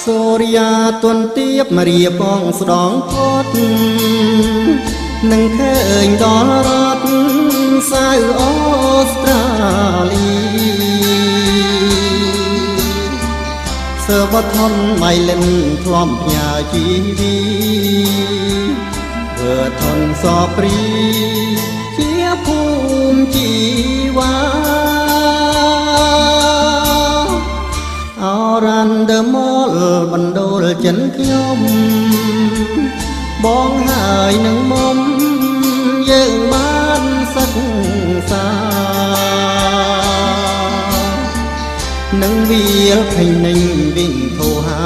សូរិយាទន់ទៀបមរៀបបងស្ដងផុតនឹងឃើញដល់រដ្ឋសៅអូស្ត្រាលីសើបថនបៃលិនធ្លាប់ផ្ញើជីវីធ្វើថនសព្រីជាភូមិជីវ៉ាអរ៉ាន់ដឺម៉លបណ្ដូលចិនខ្ញុំបងហើយនឹងមុំយើងបានសិក្សានឹងវាលភ័យនឹងវិញធោហា